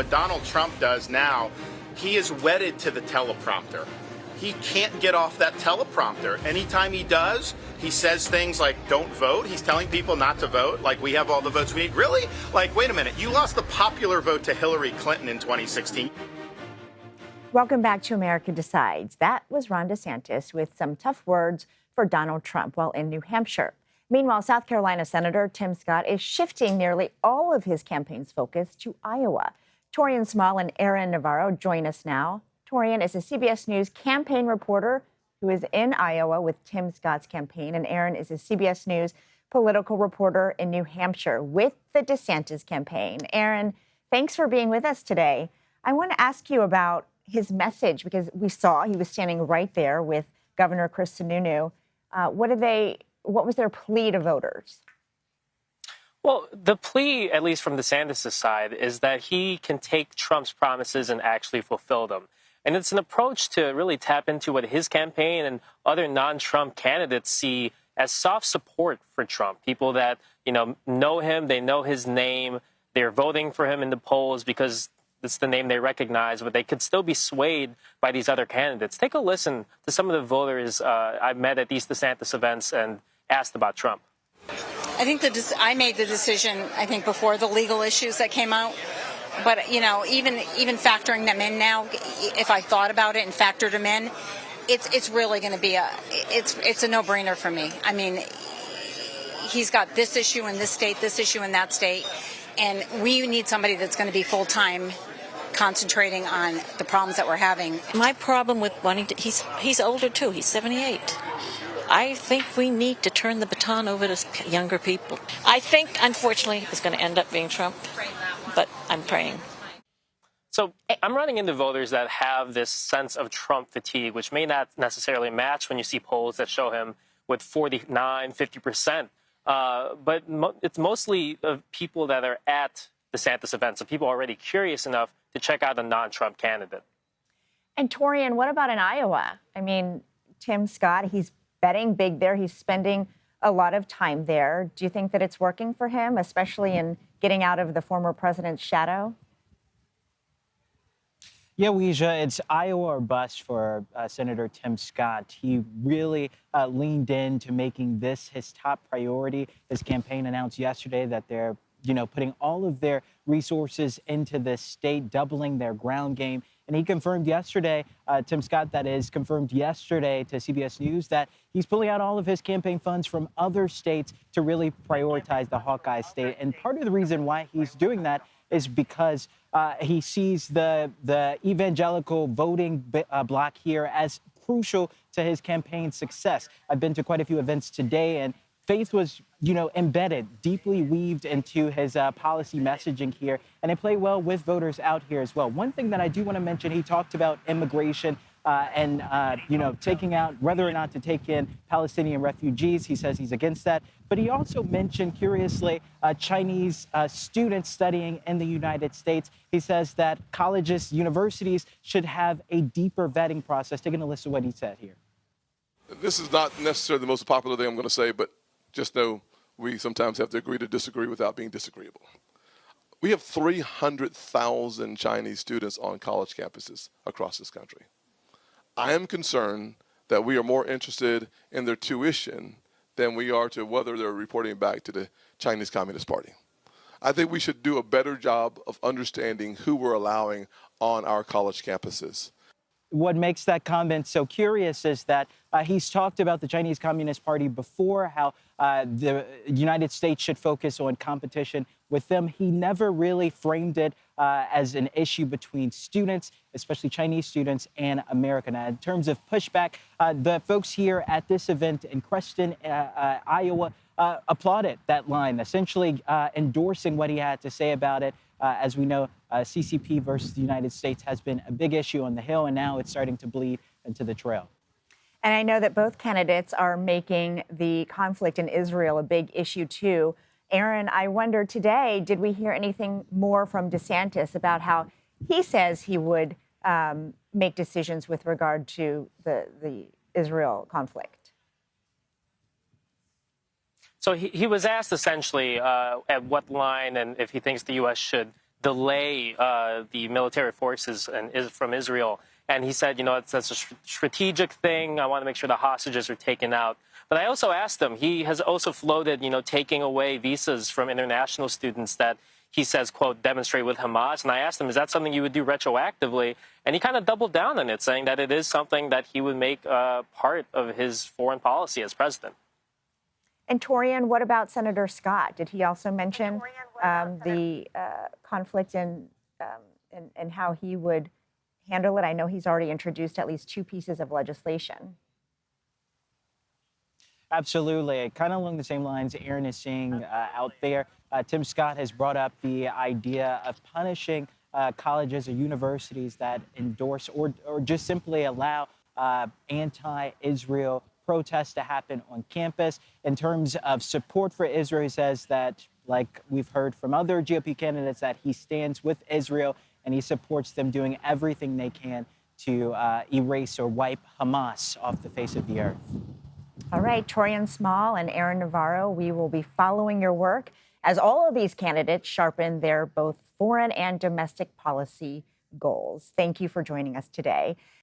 what Donald Trump does now, he is wedded to the teleprompter. He can't get off that teleprompter. Anytime he does, he says things like, don't vote. He's telling people not to vote, like we have all the votes we need. Really? Like, wait a minute, you lost the popular vote to Hillary Clinton in 2016. Welcome back to America Decides. That was Ron DeSantis with some tough words for Donald Trump while in New Hampshire. Meanwhile, South Carolina Senator Tim Scott is shifting nearly all of his campaign's focus to Iowa. Taurean Small and Aaron Navarro join us now. Taurean is a CBS News campaign reporter who is in Iowa with Tim Scott's campaign, and Aaron is a CBS News political reporter in New Hampshire with the DeSantis campaign. Aaron, thanks for being with us today. I want to ask you about his message, because we saw he was standing right there with Governor Chris Sununu. What was their plea to voters? Well, the plea, at least from DeSantis' side, is that he can take Trump's promises and actually fulfill them. And it's an approach to really tap into what his campaign and other non-Trump candidates see as soft support for Trump. People that, know him, they know his name, they're voting for him in the polls because it's the name they recognize, but they could still be swayed by these other candidates. Take a listen to some of the voters I met at these DeSantis events and asked about Trump. I think I made the decision, before the legal issues that came out. But, even factoring them in now, if I thought about it and factored them in, it's really going to be it's a no-brainer for me. I mean, he's got this issue in this state, this issue in that state, and we need somebody that's going to be full-time concentrating on the problems that we're having. My problem with wanting to, he's older too, he's 78. I think we need to turn the baton over to younger people. I think, unfortunately, it's going to end up being Trump, but I'm praying. So I'm running into voters that have this sense of Trump fatigue, which may not necessarily match when you see polls that show him with 49, 50%. But it's mostly of people that are at DeSantis events, so people already curious enough to check out a non-Trump candidate. And Taurean, what about in Iowa? I mean, Tim Scott, he's betting big there. He's spending a lot of time there. Do you think that it's working for him, especially in getting out of the former president's shadow? Yeah, Weijia, it's Iowa or bust for Senator Tim Scott. He really leaned into making this his top priority. His campaign announced yesterday that they're, putting all of their resources into this state, doubling their ground game. And he confirmed yesterday, Tim Scott, that is, confirmed yesterday to CBS News that he's pulling out all of his campaign funds from other states to really prioritize the Hawkeye state. And part of the reason why he's doing that is because he sees the evangelical voting bloc here as crucial to his campaign success. I've been to quite a few events today, and faith was, embedded, deeply weaved into his policy messaging here, and it played well with voters out here as well. One thing that I do want to mention, he talked about immigration and taking out whether or not to take in Palestinian refugees. He says he's against that. But he also mentioned, curiously, Chinese students studying in the United States. He says that colleges, universities should have a deeper vetting process. Taking a listen to what he said here. This is not necessarily the most popular thing I'm going to say, but just know we sometimes have to agree to disagree without being disagreeable. We have 300,000 Chinese students on college campuses across this country. I am concerned that we are more interested in their tuition than we are to whether they're reporting back to the Chinese Communist Party. I think we should do a better job of understanding who we're allowing on our college campuses. What makes that comment so curious is that he's talked about the Chinese Communist Party before, how the United States should focus on competition with them. He never really framed it as an issue between students, especially Chinese students, and America. Now, in terms of pushback, the folks here at this event in Creston, Iowa, applauded that line, essentially endorsing what he had to say about it. As we know, CCP versus the United States has been a big issue on the Hill, and now it's starting to bleed into the trail. And I know that both candidates are making the conflict in Israel a big issue, too. Aaron, I wonder today, did we hear anything more from DeSantis about how he says he would make decisions with regard to the Israel conflict? So he was asked essentially at what line and if he thinks the U.S. should delay the military forces from Israel. And he said, that's a strategic thing. I want to make sure the hostages are taken out. But I also asked him, he has also floated, taking away visas from international students that he says, quote, demonstrate with Hamas. And I asked him, is that something you would do retroactively? And he kind of doubled down on it, saying that it is something that he would make part of his foreign policy as president. And Taurean, what about Senator Scott? Did he also mention the conflict and how he would handle it? I know he's already introduced at least 2 pieces of legislation. Absolutely. Kind of along the same lines Aaron is seeing out there. Tim Scott has brought up the idea of punishing colleges or universities that endorse or just simply allow anti-Israel protests to happen on campus. In terms of support for Israel, he says that, like we've heard from other GOP candidates, that he stands with Israel and he supports them doing everything they can to erase or wipe Hamas off the face of the earth. All right, Taurean Small and Aaron Navarro, we will be following your work as all of these candidates sharpen their both foreign and domestic policy goals. Thank you for joining us today.